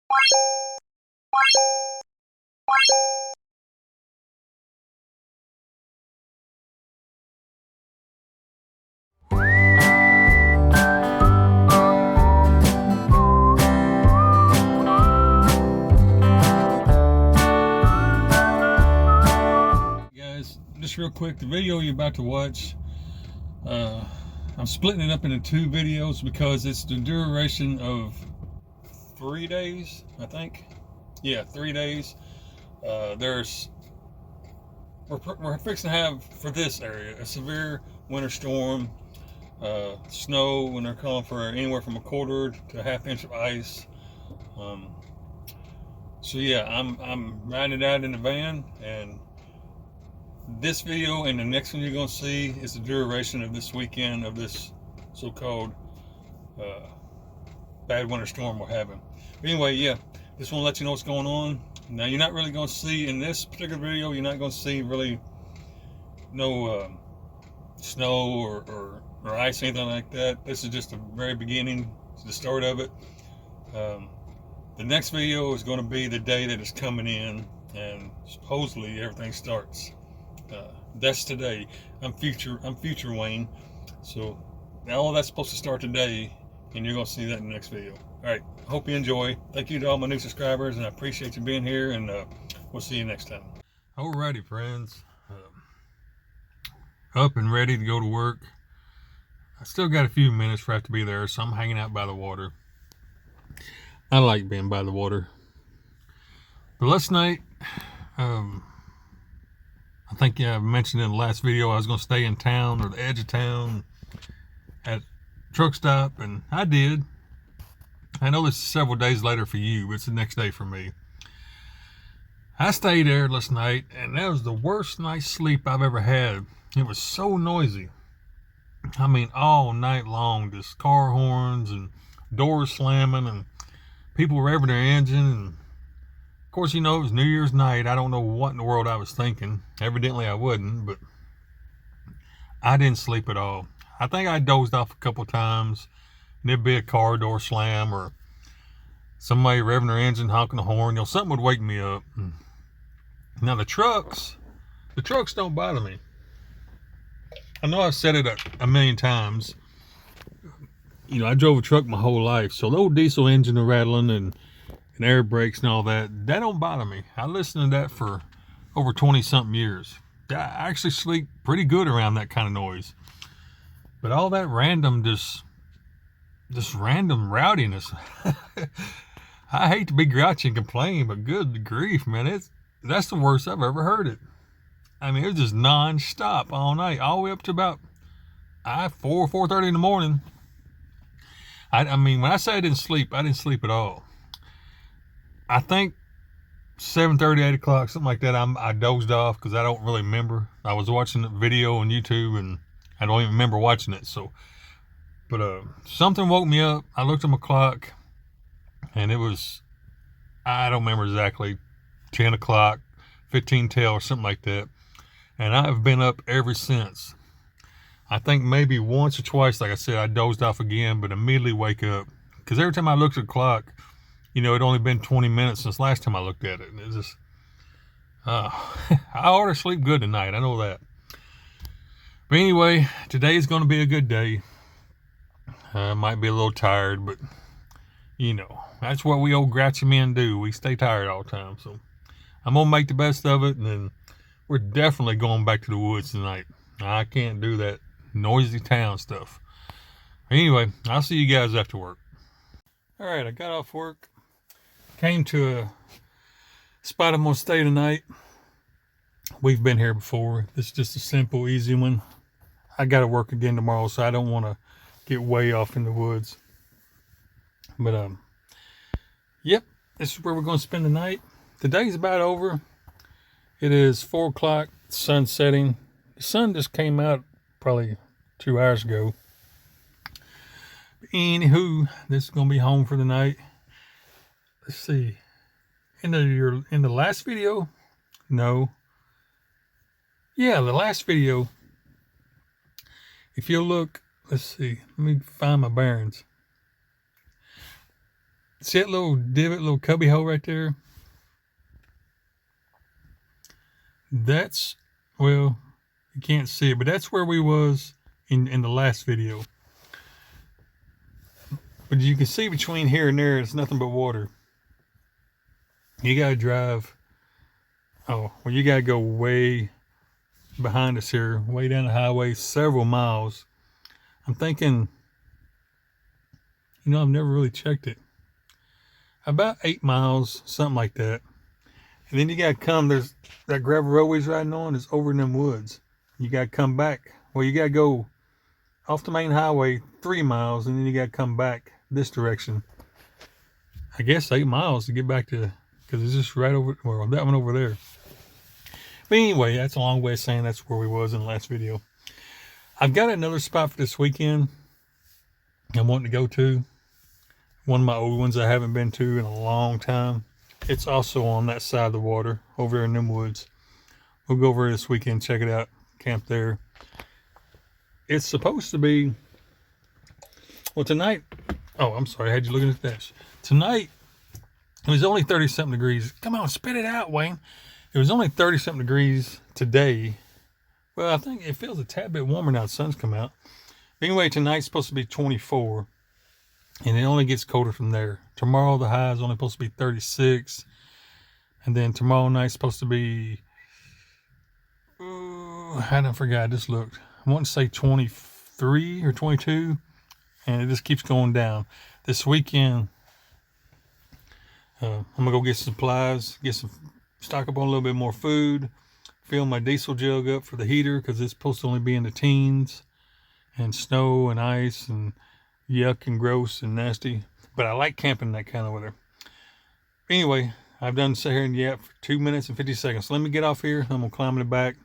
Guys, just real quick, the video you're about to watch, I'm splitting it up into two videos because it's the duration of 3 days, I think. Yeah, 3 days. We're fixing to have, for this area, a severe winter storm, snow, and they're calling for anywhere from 1/4 to 1/2 inch of ice. So yeah, I'm riding it out in the van, and this video and the next one you're going to see is the duration of this weekend of this so-called bad winter storm we're having. But anyway, yeah, just want to let you know what's going on. Now, you're not really going to see in this particular video, you're not going to see really no snow or ice, anything like that. This is just the very beginning, the start of it. The next video is going to be the day that it's coming in, and supposedly everything starts. That's today. I'm future Wayne. So all that's supposed to start today, and you're going to see that in the next video. All right, hope you enjoy. Thank you to all my new subscribers, and I appreciate you being here, and we'll see you next time. Alrighty, friends. Up and ready to go to work. I still got a few minutes for I have to be there, so I'm hanging out by the water. I like being by the water. But last night, I think I mentioned in the last video I was going to stay in town, or the edge of town, at truck stop, and I did. I know this is several days later for you, but it's the next day for me. I stayed there last night, and that was the worst night's sleep I've ever had. It was so noisy. I mean, all night long, just car horns and doors slamming and people revving their engine. And of course, you know, it was New Year's night. I don't know what in the world I was thinking. Evidently I wouldn't, but I didn't sleep at all. I think I dozed off a couple times, and there'd be a car door slam or somebody revving their engine, honking the horn. You know, something would wake me up. Now the trucks don't bother me. I know I've said it a million times. You know, I drove a truck my whole life, so the old diesel engine rattling and air brakes and all that don't bother me. I listened to that for over 20-something years. I actually sleep pretty good around that kind of noise. But all that random, just random rowdiness. I hate to be grouchy and complain, but good grief, man, that's the worst I've ever heard it. I mean, it was just non-stop all night, all the way up to about 4:30 in the morning. I mean, when I say I didn't sleep at all. I think 7:30, 8 o'clock, something like that, I dozed off because I don't really remember. I was watching a video on YouTube, and I don't even remember watching it. So, but something woke me up. I looked at my clock, and it was, I don't remember exactly, 10 o'clock, 15 till or something like that. And I've been up ever since. I think maybe once or twice, like I said, I dozed off again, but immediately wake up. Because every time I looked at the clock, you know, it'd only been 20 minutes since last time I looked at it. And it's just, I ought to sleep good tonight. I know that. But anyway, today's going to be a good day. I might be a little tired, but, you know, that's what we old grouchy men do. We stay tired all the time. So I'm going to make the best of it, and then we're definitely going back to the woods tonight. I can't do that noisy town stuff. Anyway, I'll see you guys after work. All right, I got off work. Came to a spot I'm going to stay tonight. We've been here before. This is just a simple, easy one. I got to work again tomorrow, so I don't want to get way off in the woods. But, yep, this is where we're going to spend the night. The day's about over. It is 4 o'clock, sun setting. The sun just came out probably 2 hours ago. But anywho, this is going to be home for the night. Let's see. In the last video? No. Yeah, the last video. If you'll look, let's see. Let me find my bearings. See that little divot, little cubby hole right there? That's, well, you can't see it, but that's where we was in the last video. But you can see between here and there, it's nothing but water. You gotta drive, oh, well, you gotta go way behind us here, way down the highway, several miles. I'm thinking, you know, I've never really checked it. About 8 miles, something like that. And then you gotta come, there's that gravel road we's riding on is over in them woods. You gotta come back. Well, you gotta go off the main highway 3 miles, and then you gotta come back this direction. I guess 8 miles to get back to, because it's just right over, well, that one over there. But anyway, that's a long way of saying that's where we was in the last video. I've got another spot for this weekend I'm wanting to go to. One of my old ones I haven't been to in a long time. It's also on that side of the water, over there in them woods. We'll go over this weekend, check it out, camp there. It's supposed to be, well, tonight, oh, I'm sorry, I had you looking at this. Tonight, it was only 30-something degrees. Come on, spit it out, Wayne. It was only 30-something degrees today. Well, I think it feels a tad bit warmer now the sun's come out. Anyway, tonight's supposed to be 24, and it only gets colder from there. Tomorrow, the high is only supposed to be 36, and then tomorrow night's supposed to be, I forgot, I just looked. I want to say 23 or 22, and it just keeps going down. This weekend, I'm going to go get some supplies, stock up on a little bit more food, fill my diesel jug up for the heater because it's supposed to only be in the teens, and snow and ice and yuck and gross and nasty. But I like camping in that kind of weather. Anyway, I've done sit here and yap for 2 minutes and 50 seconds. So let me get off here. I'm going to climb in the back,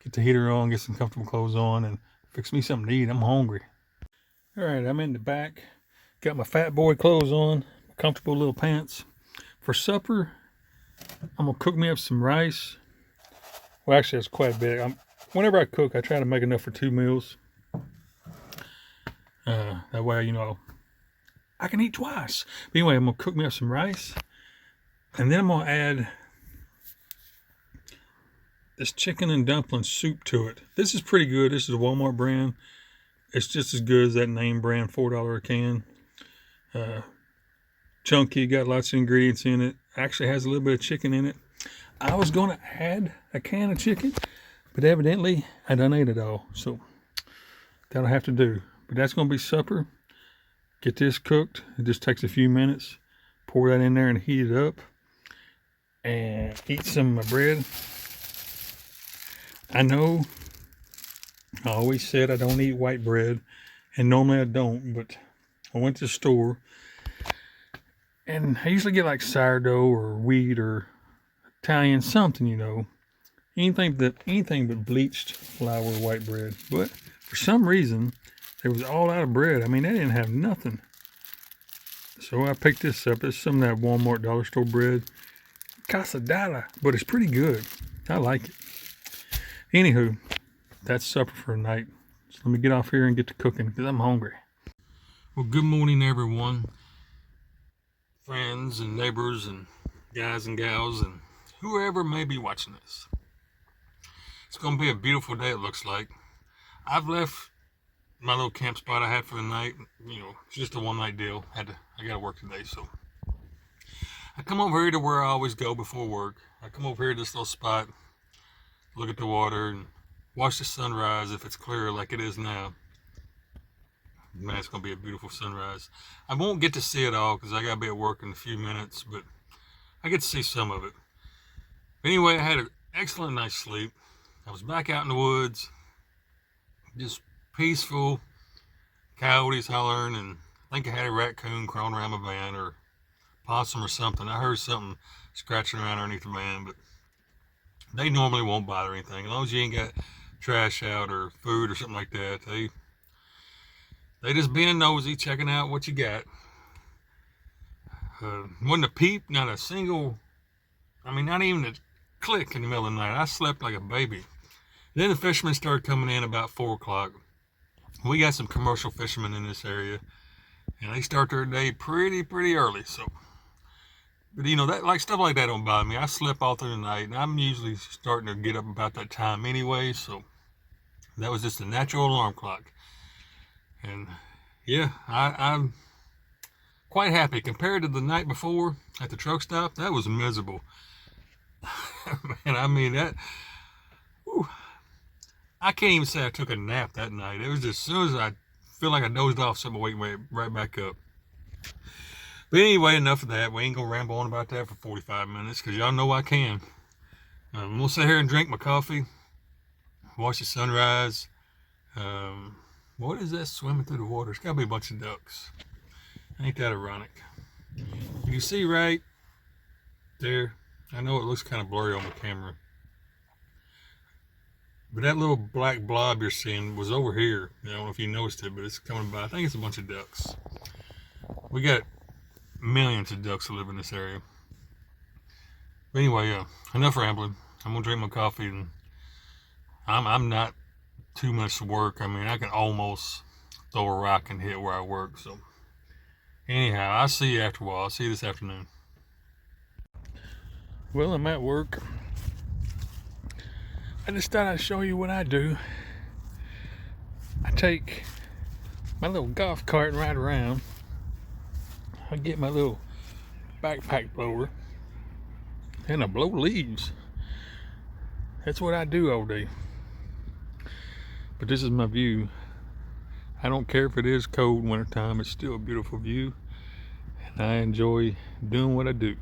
get the heater on, get some comfortable clothes on, and fix me something to eat. I'm hungry. All right, I'm in the back. Got my fat boy clothes on, comfortable little pants. For supper, I'm going to cook me up some rice. Well, actually, that's quite a bit. Whenever I cook, I try to make enough for 2 meals. That way, you know, I can eat twice. But anyway, I'm going to cook me up some rice. And then I'm going to add this chicken and dumpling soup to it. This is pretty good. This is a Walmart brand. It's just as good as that name brand, $4 a can. Chunky, got lots of ingredients in it. Actually has a little bit of chicken in it. I was going to add a can of chicken, but evidently I done ate it all. So that'll have to do. But that's going to be supper. Get this cooked. It just takes a few minutes. Pour that in there and heat it up. And eat some of my bread. I know I always said I don't eat white bread. And normally I don't. But I went to the store. And I usually get like sourdough or wheat or Italian something, you know. Anything but bleached flour white bread. But for some reason, they was all out of bread. I mean, they didn't have nothing. So I picked this up. It's some of that Walmart dollar store bread. Costs $1, but it's pretty good. I like it. Anywho, that's supper for tonight. So let me get off here and get to cooking because I'm hungry. Well, good morning, everyone. Friends and neighbors and guys and gals and whoever may be watching this. It's going to be a beautiful day, it looks like. I've left my little camp spot I had for the night. You know, it's just a one-night deal. I got to work today, so I come over here to where I always go before work. I come over here to this little spot, look at the water, and watch the sunrise if it's clear like it is now. Man, it's going to be a beautiful sunrise. I won't get to see it all because I got to be at work in a few minutes, but I get to see some of it. Anyway, I had an excellent night's sleep. I was back out in the woods, just peaceful, coyotes hollering, and I think I had a raccoon crawling around my van or possum or something. I heard something scratching around underneath the van, but they normally won't bother anything. As long as you ain't got trash out or food or something like that, they just being nosy, checking out what you got. Wasn't a peep, not a single, not even a click in the middle of the night. I slept like a baby. Then the fishermen started coming in about 4 o'clock. We got some commercial fishermen in this area, and they start their day pretty early. So, but you know, that like stuff like that don't bother me. I slept all through the night, and I'm usually starting to get up about that time anyway. So that was just a natural alarm clock. And yeah, I'm quite happy compared to the night before at the truck stop. That was miserable. Man, I mean that. Whew, I can't even say I took a nap that night. It was just as soon as I feel like I dozed off, something wake me right back up. But anyway, enough of that. We ain't gonna ramble on about that for 45 minutes because y'all know I can. I'm gonna sit here and drink my coffee, watch the sunrise. What is that swimming through the water? It's gotta be a bunch of ducks. Ain't that ironic? You see right there, I know it looks kind of blurry on the camera, but that little black blob you're seeing was over here. I don't know if you noticed it, but it's coming by. I think it's a bunch of ducks. We got millions of ducks that live in this area. But anyway, enough rambling. I'm gonna drink my coffee, and I'm not too much to work. I mean, I can almost throw a rock and hit where I work. So anyhow, I'll see you after a while. I'll see you this afternoon. Well, I'm at work. I just thought I'd show you what I do. I take my little golf cart and ride around. I get my little backpack blower and I blow leaves. That's what I do all day. But this is my view. I don't care if it is cold wintertime, it's still a beautiful view. And I enjoy doing what I do.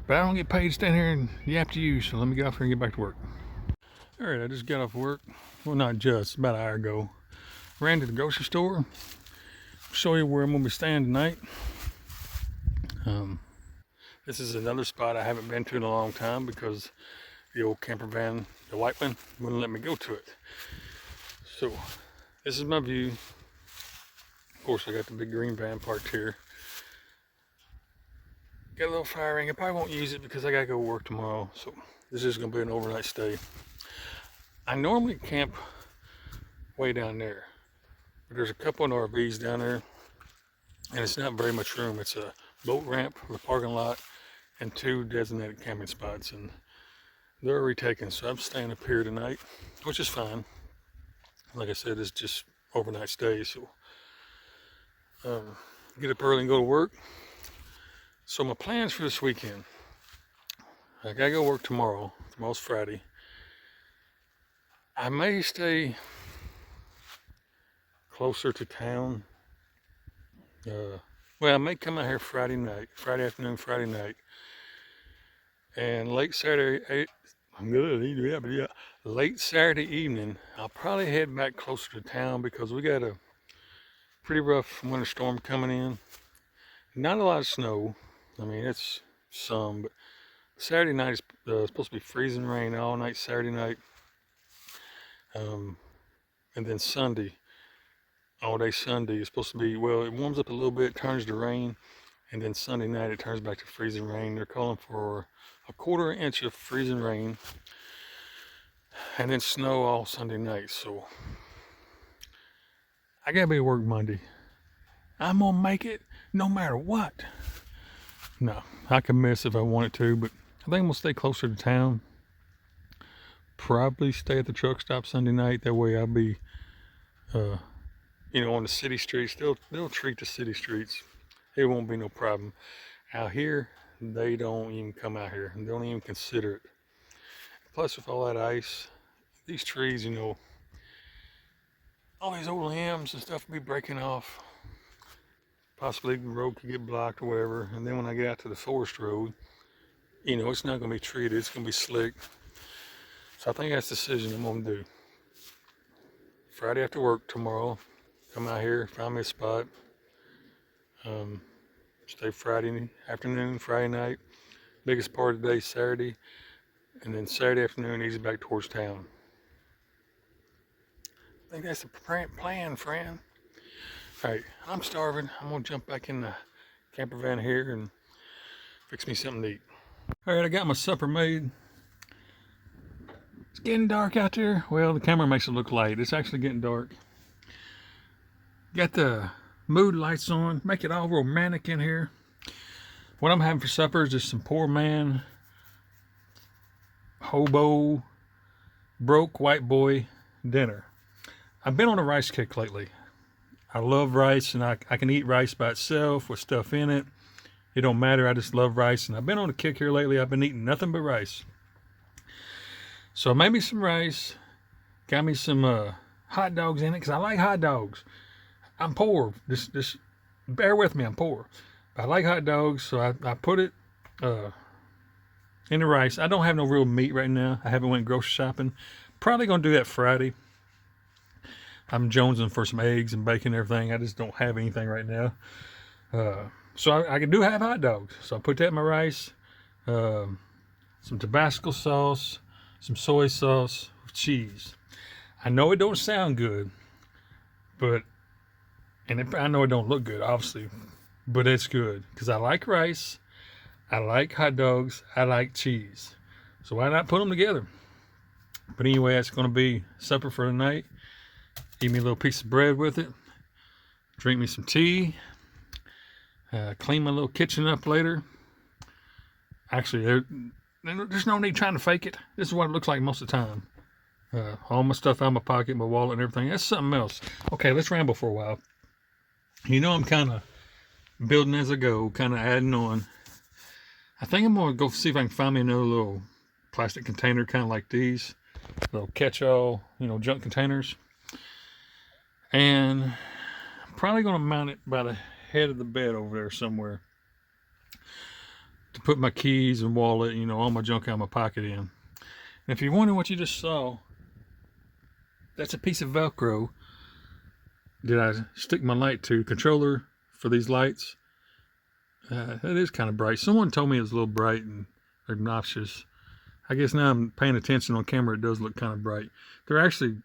But I don't get paid to stand here and yap to you, so let me get off here and get back to work. Alright, I just got off work. Well, not just, about an hour ago. Ran to the grocery store. Show you where I'm going to be staying tonight. This is another spot I haven't been to in a long time because the old camper van, the white one, wouldn't let me go to it. So, this is my view. Of course, I got the big green van parked here. Got a little fire ring. I probably won't use it because I gotta go work tomorrow. So, this is gonna be an overnight stay. I normally camp way down there. But there's a couple of RVs down there. And it's not very much room. It's a boat ramp with a parking lot and 2 designated camping spots. And they're already taken. So I'm staying up here tonight, which is fine. Like I said, it's just overnight stay. So get up early and go to work. So my plans for this weekend. I gotta go work tomorrow. Tomorrow's Friday. I may stay closer to town. Well, I may come out here Friday afternoon, Friday night, and late Saturday evening, I'll probably head back closer to town because we got a pretty rough winter storm coming in. Not a lot of snow. I mean, it's some, but Saturday night is supposed to be freezing rain all night Saturday night, and then Sunday. All day Sunday is supposed to be, well, it warms up a little bit, turns to rain, and then Sunday night it turns back to freezing rain. They're calling for a 1/4 inch of freezing rain and then snow all Sunday night. So I gotta be at work Monday. I'm gonna make it no matter what. No, I can miss if I wanted to, but I think I'm gonna stay closer to town. Probably stay at the truck stop Sunday night. That way I'll be on the city streets. They'll treat the city streets. It won't be no problem. Out here, they don't even come out here. They don't even consider it. Plus, with all that ice, these trees, all these old limbs and stuff will be breaking off. Possibly the road could get blocked or whatever. And then when I get out to the forest road, it's not going to be treated. It's going to be slick. So I think that's the decision I'm going to do. Friday after work tomorrow, come out here, find me a spot. Stay Friday afternoon, Friday night. Biggest part of the day, Saturday. And then Saturday afternoon, easy back towards town. I think that's the plan, friend. Alright, I'm starving. I'm going to jump back in the camper van here and fix me something to eat. Alright, I got my supper made. It's getting dark out there. Well, the camera makes it look light. It's actually getting dark. Got the mood lights on, make it all romantic in here. What I'm having for supper is just some poor man, hobo, broke white boy dinner. I've been on a rice kick lately. I love rice, and I can eat rice by itself with stuff in it. It don't matter. I just love rice, and I've been on a kick here lately. I've been eating nothing but rice. So I made me some rice, got me some hot dogs in it, because I like hot dogs. I'm poor. Just bear with me. I'm poor. I like hot dogs, so I put it in the rice. I don't have no real meat right now. I haven't went grocery shopping. Probably going to do that Friday. I'm jonesing for some eggs and bacon and everything. I just don't have anything right now. So I do have hot dogs. So I put that in my rice. Some Tabasco sauce, some soy sauce with cheese. I know it don't sound good, but I know it don't look good, obviously, but it's good because I like rice, I like hot dogs, I like cheese. So why not put them together? But anyway, that's going to be supper for the night. Eat me a little piece of bread with it. Drink me some tea. Clean my little kitchen up later. Actually, there's no need trying to fake it. This is what it looks like most of the time. All my stuff out of my pocket, my wallet and everything. That's something else. Okay, let's ramble for a while. You know, I'm kind of building as I go, kind of adding on. I think I'm going to go see if I can find me another little plastic container, kind of like these. Little catch-all, junk containers. And I'm probably going to mount it by the head of the bed over there somewhere to put my keys and wallet, all my junk out of my pocket in. And if you're wondering what you just saw, that's a piece of Velcro that I stick my light to. Controller for these lights. That is kind of bright. Someone told me it was a little bright and obnoxious. I guess now I'm paying attention on camera, it does look kind of bright. They're actually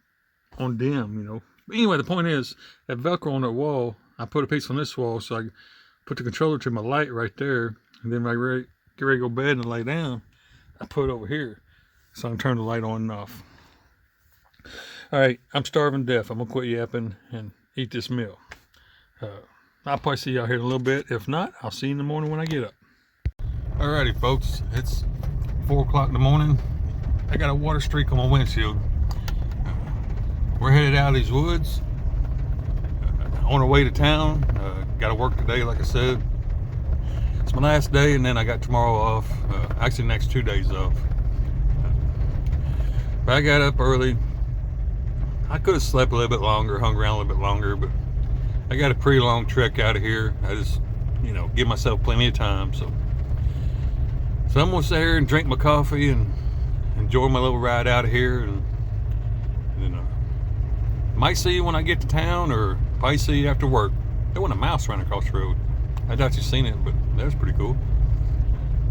on dim, But anyway, the point is, that Velcro on that wall, I put a piece on this wall, so I put the controller to my light right there, and then when I get ready to go to bed and lay down, I put it over here, so I can turn the light on and off. All right, I'm starving to death. I'm going to quit yapping and eat this meal. I'll probably see y'all here in a little bit. If not, I'll see you in the morning when I get up. Alrighty, folks. It's 4 o'clock in the morning. I got a water streak on my windshield. We're headed out of these woods. On our way to town. Got to work today, like I said. It's my last day, and then I got tomorrow off. Actually, the next 2 days off. But I got up early. I could have slept a little bit longer, hung around a little bit longer, but I got a pretty long trek out of here. I just, give myself plenty of time. So I'm going to sit here and drink my coffee and enjoy my little ride out of here. And might see you when I get to town, or probably see you after work. There went a mouse running across the road. I doubt you've seen it, but that was pretty cool.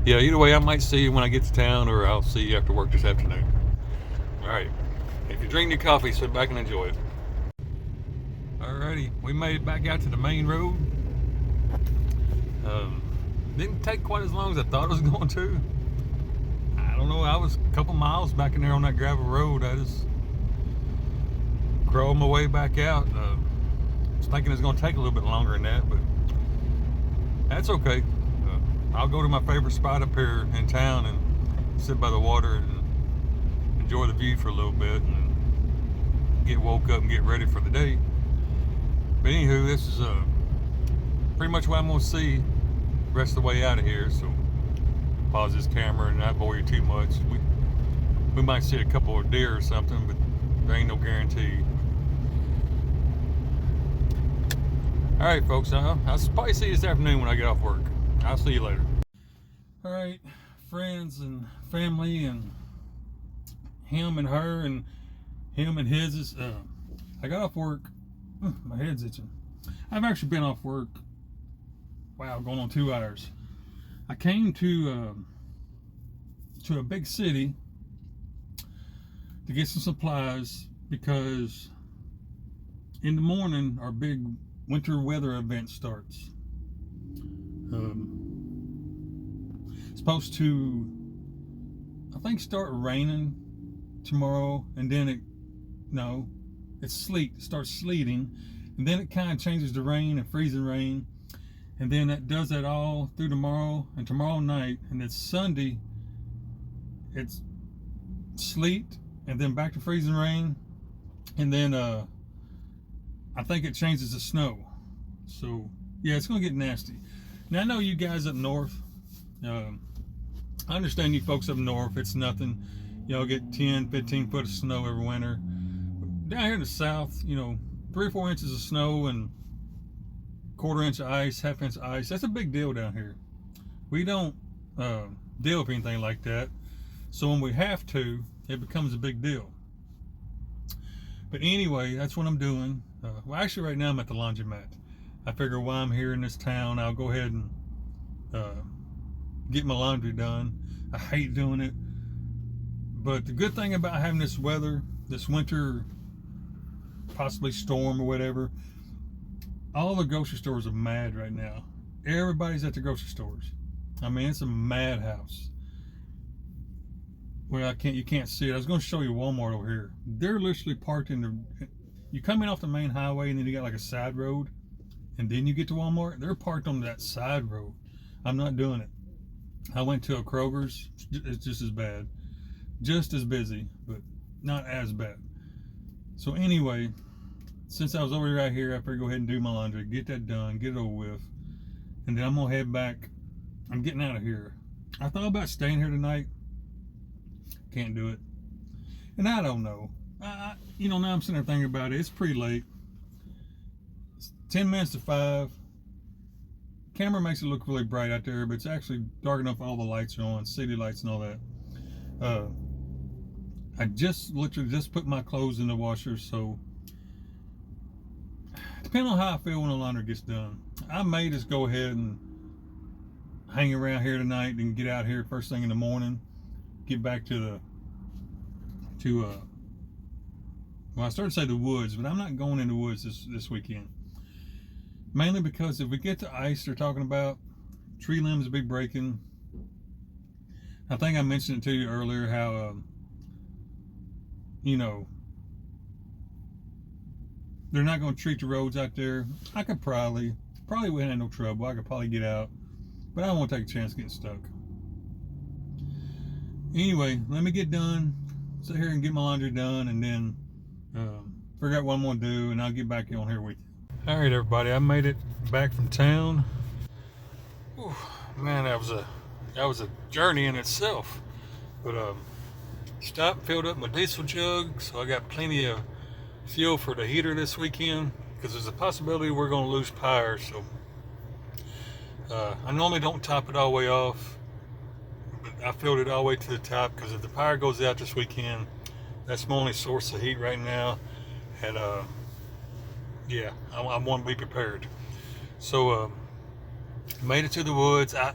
Yeah, either way, I might see you when I get to town, or I'll see you after work this afternoon. All right. If you drink your coffee, sit back and enjoy it. Alrighty, we made it back out to the main road. Didn't take quite as long as I thought it was going to. I don't know, I was a couple miles back in there on that gravel road. I just crawled my way back out. I was thinking it was going to take a little bit longer than that, but that's okay. I'll go to my favorite spot up here in town and sit by the water and enjoy the view for a little bit and get woke up and get ready for the day. But anywho, this is pretty much what I'm going to see the rest of the way out of here. So pause this camera and not bore you too much. We might see a couple of deer or something, but there ain't no guarantee. All right, folks, I'll probably see you this afternoon when I get off work. I'll see you later. All right, friends and family and him and her and him and his. I got off work. My head's itching. I've actually been off work, wow, going on 2 hours. I came to a big city to get some supplies because in the morning our big winter weather event starts. It's supposed to, I think, start raining tomorrow, and then it starts sleeting, And then it kind of changes to rain and freezing rain. And then that does that all through tomorrow and tomorrow night. And then Sunday, it's sleet and then back to freezing rain. And then I think it changes to snow. So yeah, it's gonna get nasty. Now I know you guys up north, I understand you folks up north, it's nothing. Y'all get 10, 15 foot of snow every winter. But down here in the south, 3 or 4 inches of snow and 1/4 inch of ice, 1/2 inch of ice, that's a big deal down here. We don't deal with anything like that. So when we have to, it becomes a big deal. But anyway, that's what I'm doing. Well, actually right now I'm at the laundromat. I figure while I'm here in this town, I'll go ahead and get my laundry done. I hate doing it. But the good thing about having this weather, this winter, possibly storm or whatever, all the grocery stores are mad right now. Everybody's at the grocery stores. I mean, it's a madhouse. Well, you can't see it. I was going to show you Walmart over here. They're literally parked in the, you come in off the main highway and then you got like a side road and then you get to Walmart. They're parked on that side road. I'm not doing it. I went to a Kroger's. It's just as bad. Just as busy, but not as bad. So anyway, since I was over right here, I figured go ahead and do my laundry, get that done, get it over with. And then I'm going to head back. I'm getting out of here. I thought about staying here tonight. Can't do it. And I don't know. Now I'm sitting there thinking about it. It's pretty late. It's 10 minutes to 5. Camera makes it look really bright out there, but it's actually dark enough all the lights are on, city lights and all that. I literally just put my clothes in the washer, so depending on how I feel when the laundry gets done, I may just go ahead and hang around here tonight and get out here first thing in the morning, get back to well, I started to say the woods, but I'm not going in the woods this weekend. Mainly because if we get to ice they're talking about, tree limbs will be breaking. I think I mentioned it to you earlier how, they're not going to treat the roads out there. I could probably wouldn't have no trouble. I could probably get out, but I don't want to take a chance getting stuck. Anyway, let me get done, sit here and get my laundry done, and then figure out what I'm going to do, and I'll get back on here with you. All right, everybody, I made it back from town. Whew, man, that was a journey in itself. But stopped, filled up my diesel jug, so I got plenty of fuel for the heater this weekend, because there's a possibility we're going to lose power. So I normally don't top it all the way off, but I filled it all the way to the top, because if the power goes out this weekend, that's my only source of heat right now. And yeah, I want to be prepared. So made it to the woods. I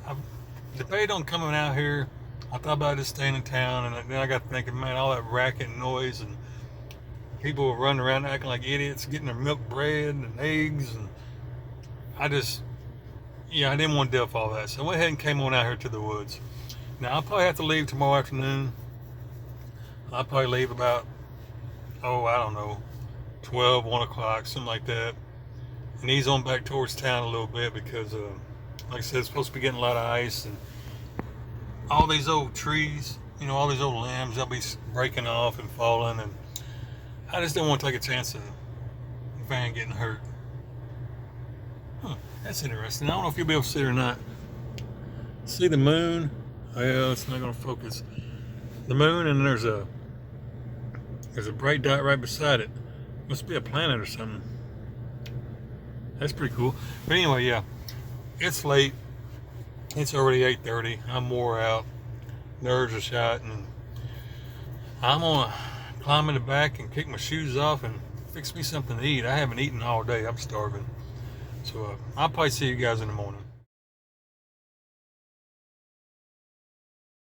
debated on coming out here. I thought about just staying in town, and then I got thinking, man, all that racket and noise, and people were running around acting like idiots, getting their milk bread and eggs, and I didn't want to deal with all that. So I went ahead and came on out here to the woods. Now I'll probably have to leave tomorrow afternoon. I'll probably leave about, I don't know, 12, 1 o'clock, something like that, and ease on back towards town a little bit, because like I said, it's supposed to be getting a lot of ice, and all these old trees, all these old limbs, they'll be breaking off and falling, and I just don't want to take a chance of the van getting hurt. That's interesting. I don't know if you'll be able to see it or not. See the moon? Well, it's not going to focus. The moon, and there's a bright dot right beside it. Must be a planet or something. That's pretty cool. But anyway, yeah, it's late. It's already 8:30. I'm wore out. Nerves are shot, and I'm gonna climb in the back and kick my shoes off and fix me something to eat. I haven't eaten all day. I'm starving. So I'll probably see you guys in the morning.